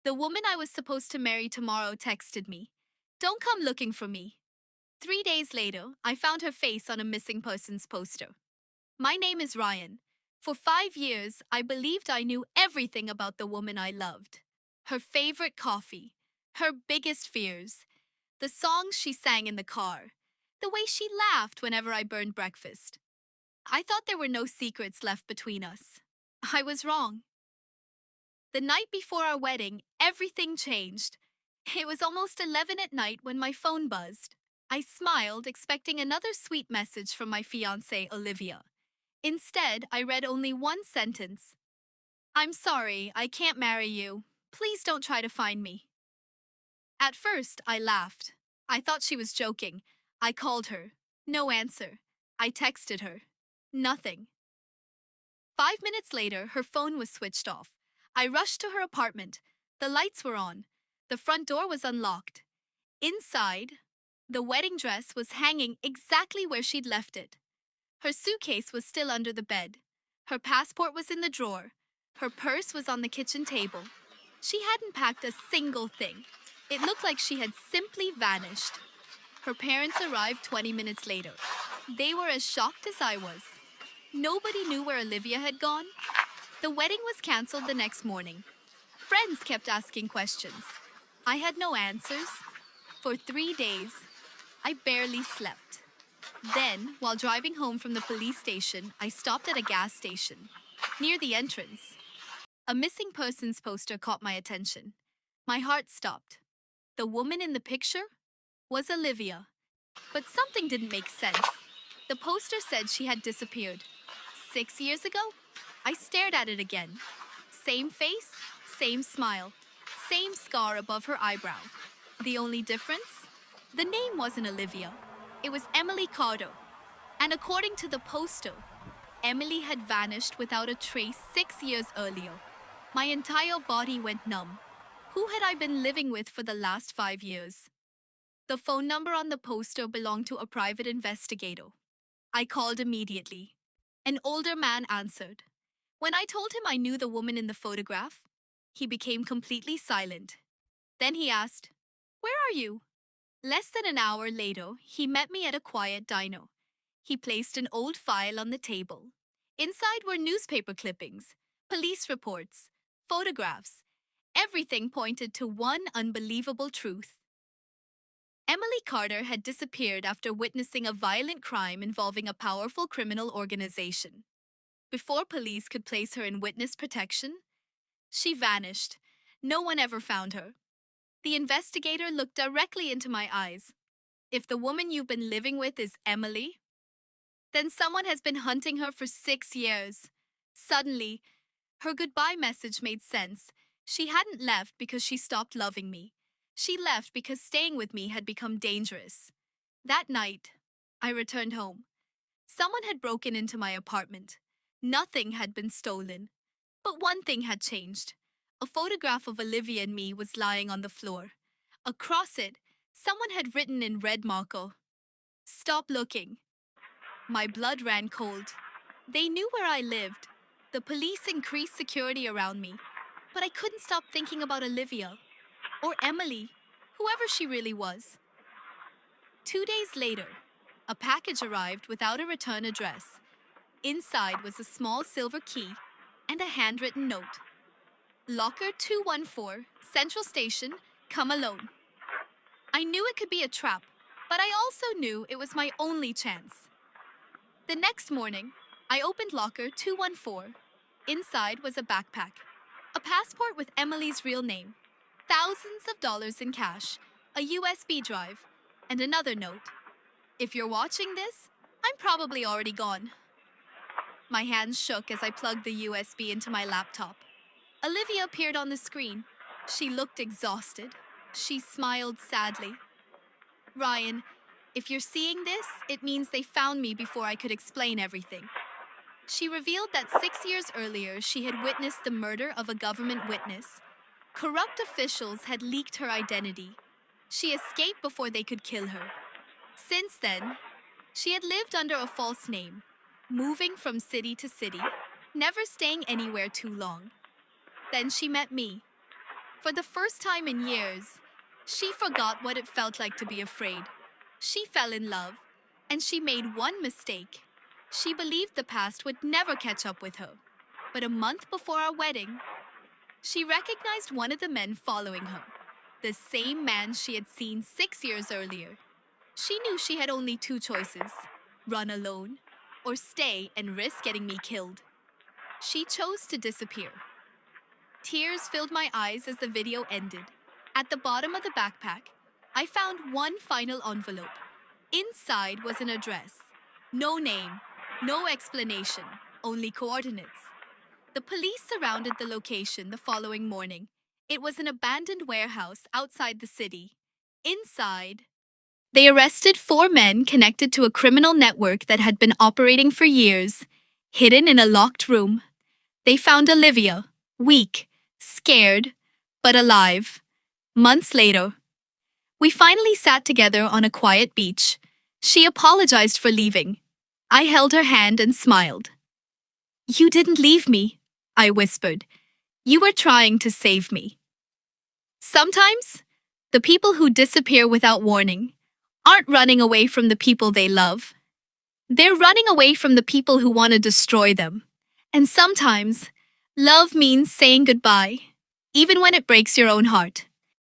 The woman I was supposed to marry tomorrow texted me. Don't come looking for me. 3 days later, I found her face on a missing persons poster. My name is Ryan. For 5 years, I believed I knew everything about the woman I loved. Her favorite coffee, her biggest fears, the songs she sang in the car, the way she laughed whenever I burned breakfast. I thought there were no secrets left between us. I was wrong. The night before our wedding, everything changed. It was almost 11 at night when my phone buzzed. I smiled, expecting another sweet message from my fiancée, Olivia. Instead, I read only one sentence. I'm sorry, I can't marry you. Please don't try to find me. At first, I laughed. I thought she was joking. I called her. No answer. I texted her. Nothing. 5 minutes later, her phone was switched off. I rushed to her apartment. The lights were on. The front door was unlocked. Inside, the wedding dress was hanging exactly where she'd left it. Her suitcase was still under the bed. Her passport was in the drawer. Her purse was on the kitchen table. She hadn't packed a single thing. It looked like she had simply vanished. Her parents arrived 20 minutes later. They were as shocked as I was. Nobody knew where Olivia had gone. The wedding was cancelled the next morning. Friends kept asking questions. I had no answers. For 3 days, I barely slept. Then, while driving home from the police station, I stopped at a gas station. Near the entrance, a missing persons poster caught my attention. My heart stopped. The woman in the picture was Olivia. But something didn't make sense. The poster said she had disappeared. 6 years ago? I stared at it again. Same face, same smile, same scar above her eyebrow. The only difference? The name wasn't Olivia. It was Emily Carter. And according to the poster, Emily had vanished without a trace 6 years earlier. My entire body went numb. Who had I been living with for the last 5 years? The phone number on the poster belonged to a private investigator. I called immediately. An older man answered. When I told him I knew the woman in the photograph, he became completely silent. Then he asked, "Where are you?" Less than an hour later, he met me at a quiet diner. He placed an old file on the table. Inside were newspaper clippings, police reports, photographs. Everything pointed to one unbelievable truth. Emily Carter had disappeared after witnessing a violent crime involving a powerful criminal organization. Before police could place her in witness protection, she vanished. No one ever found her. The investigator looked directly into my eyes. If the woman you've been living with is Emily, then someone has been hunting her for 6 years. Suddenly, her goodbye message made sense. She hadn't left because she stopped loving me. She left because staying with me had become dangerous. That night, I returned home. Someone had broken into my apartment. Nothing had been stolen. But one thing had changed. A photograph of Olivia and me was lying on the floor. Across it, someone had written in red marker, "Stop looking." My blood ran cold. They knew where I lived. The police increased security around me. But I couldn't stop thinking about Olivia. Or Emily, whoever she really was. 2 days later, a package arrived without a return address. Inside was a small silver key and a handwritten note. Locker 214, Central Station, come alone. I knew it could be a trap, but I also knew it was my only chance. The next morning, I opened locker 214. Inside was a backpack, a passport with Emily's real name, thousands of dollars in cash, a USB drive, and another note. If you're watching this, I'm probably already gone. My hands shook as I plugged the USB into my laptop. Olivia appeared on the screen. She looked exhausted. She smiled sadly. "Ryan, if you're seeing this, it means they found me before I could explain everything." She revealed that 6 years earlier she had witnessed the murder of a government witness. Corrupt officials had leaked her identity. She escaped before they could kill her. Since then, she had lived under a false name, moving from city to city, never staying anywhere too long. Then she met me. For the first time in years, she forgot what it felt like to be afraid. She fell in love, and she made one mistake. She believed the past would never catch up with her. But a month before our wedding, she recognized one of the men following her, the same man she had seen 6 years earlier. She knew she had only two choices: run alone or stay and risk getting me killed. She chose to disappear. Tears filled my eyes as the video ended. At the bottom of the backpack, I found one final envelope. Inside was an address. No name, no explanation, only coordinates. The police surrounded the location the following morning. It was an abandoned warehouse outside the city. Inside, they arrested four men connected to a criminal network that had been operating for years. Hidden in a locked room, they found Olivia, weak, scared, but alive. Months later, we finally sat together on a quiet beach. She apologized for leaving. I held her hand and smiled. "You didn't leave me," I whispered. "You were trying to save me." Sometimes, the people who disappear without warning aren't running away from the people they love. They're running away from the people who want to destroy them. And sometimes, love means saying goodbye, even when it breaks your own heart.